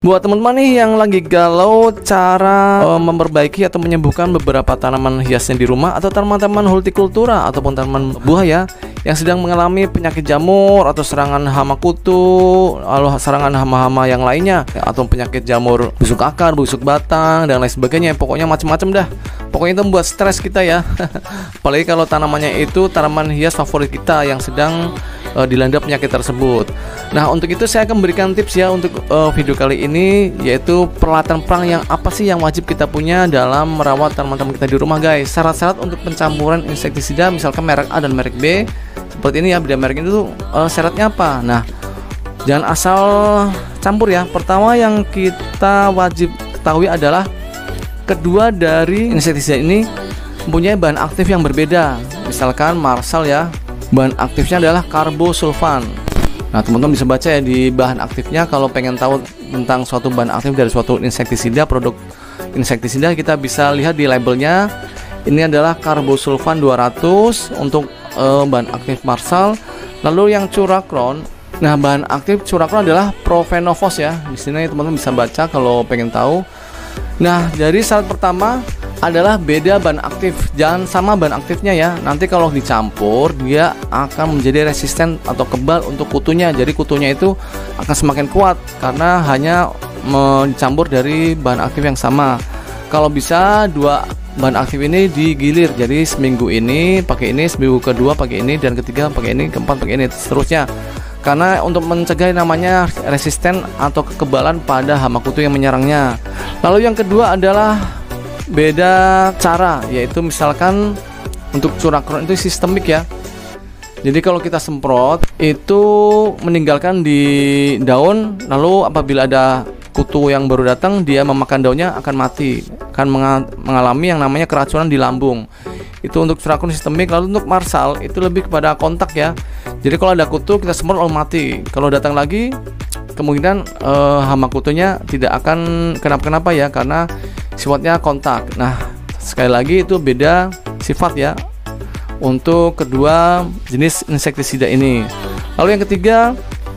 Buat teman-teman nih yang lagi galau cara memperbaiki atau menyembuhkan beberapa tanaman hiasnya di rumah, atau tanaman-tanaman hortikultura ataupun tanaman buah ya, yang sedang mengalami penyakit jamur atau serangan hama kutu, lalu serangan hama-hama yang lainnya, atau penyakit jamur busuk akar, busuk batang, dan lain sebagainya. Pokoknya macam-macam dah. Pokoknya itu membuat stres kita ya. Apalagi kalau tanamannya itu tanaman hias favorit kita yang sedang dilanda penyakit tersebut. Nah, untuk itu saya akan memberikan tips ya untuk video kali ini, yaitu peralatan perang yang apa sih yang wajib kita punya dalam merawat tanaman-tanaman kita di rumah, guys. Syarat-syarat untuk pencampuran insektisida misalkan merek A dan merek B seperti ini ya. Beda merek itu syaratnya apa? Nah, jangan asal campur ya. Pertama yang kita wajib ketahui adalah kedua dari insektisida ini mempunyai bahan aktif yang berbeda. Misalkan Marsal ya, bahan aktifnya adalah karbosulfan. Nah, teman-teman bisa baca ya di bahan aktifnya. Kalau pengen tahu tentang suatu bahan aktif dari suatu insektisida, produk insektisida, kita bisa lihat di labelnya. Ini adalah karbosulfan 200 untuk bahan aktif Marsal. Lalu yang Curacron, nah bahan aktif Curacron adalah Profenofos ya. Di sini teman-teman bisa baca kalau pengen tahu. Nah, dari syarat pertama adalah beda bahan aktif, jangan sama bahan aktifnya ya. Nanti kalau dicampur dia akan menjadi resisten atau kebal untuk kutunya. Jadi kutunya itu akan semakin kuat karena hanya mencampur dari bahan aktif yang sama. Kalau bisa dua bahan aktif ini digilir, jadi seminggu ini pakai ini, seminggu kedua pakai ini, dan ketiga pakai ini, keempat pakai ini, seterusnya. Karena untuk mencegah namanya resisten atau kekebalan pada hama kutu yang menyerangnya. Lalu yang kedua adalah beda cara, yaitu misalkan untuk Curacron itu sistemik ya. Jadi kalau kita semprot itu meninggalkan di daun, lalu apabila ada kutu yang baru datang dia memakan daunnya akan mati, akan mengalami yang namanya keracunan di lambung. Itu untuk Curacron sistemik. Lalu untuk Marsal itu lebih kepada kontak ya. Jadi kalau ada kutu kita semprot lalu mati. Kalau datang lagi kemungkinan hama kutunya tidak akan kenapa-kenapa ya, karena sifatnya kontak. Nah, sekali lagi itu beda sifat ya untuk kedua jenis insektisida ini. Lalu yang ketiga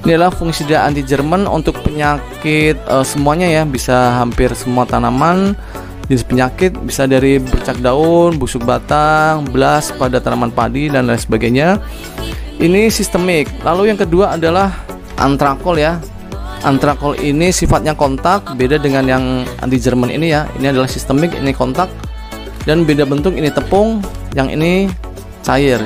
ini adalah fungisida anti Jerman untuk penyakit semuanya ya, bisa hampir semua tanaman jenis penyakit, bisa dari bercak daun, busuk batang, belas pada tanaman padi dan lain sebagainya. Ini sistemik. Lalu yang kedua adalah antrakol ya. Antrakol ini sifatnya kontak, beda dengan yang anti Jerman ini ya. Ini adalah sistemik, ini kontak, dan beda bentuk, ini tepung, yang ini cair.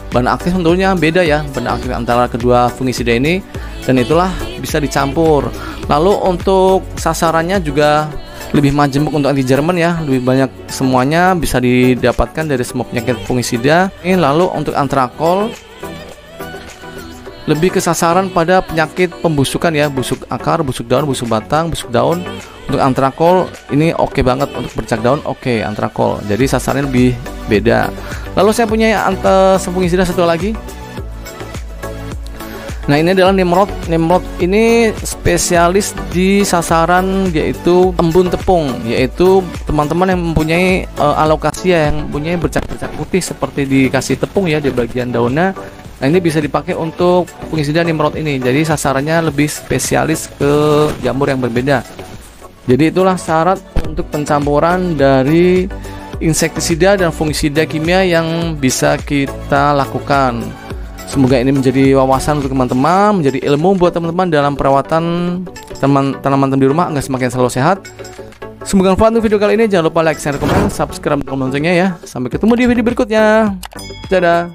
Bahan aktif tentunya beda ya, bahan aktif antara kedua fungisida ini, dan itulah bisa dicampur. Lalu untuk sasarannya juga lebih majemuk untuk anti Jerman ya, lebih banyak semuanya bisa didapatkan dari semua penyakit fungisida. Ini lalu untuk antrakol lebih ke sasaran pada penyakit pembusukan ya, busuk akar, busuk daun, busuk batang, busuk daun. Untuk antrakol ini oke banget, untuk bercak daun oke antrakol. Jadi sasarannya lebih beda. Lalu saya punya fungisida satu lagi. Nah, ini adalah Nimrod. Nimrod ini spesialis di sasaran yaitu embun tepung, yaitu teman-teman yang mempunyai alokasi yang mempunyai bercak-bercak putih seperti dikasih tepung ya di bagian daunnya. Nah, ini bisa dipakai untuk fungisida Nimrod ini. Jadi sasarannya lebih spesialis ke jamur yang berbeda. Jadi itulah syarat untuk pencampuran dari insektisida dan fungisida kimia yang bisa kita lakukan. Semoga ini menjadi wawasan untuk teman-teman, menjadi ilmu buat teman-teman dalam perawatan tanaman di rumah agar semakin selalu sehat. Semoga bermanfaat untuk video kali ini. Jangan lupa like, share, komen, subscribe, dan loncengnya ya. Sampai ketemu di video berikutnya. Dadah.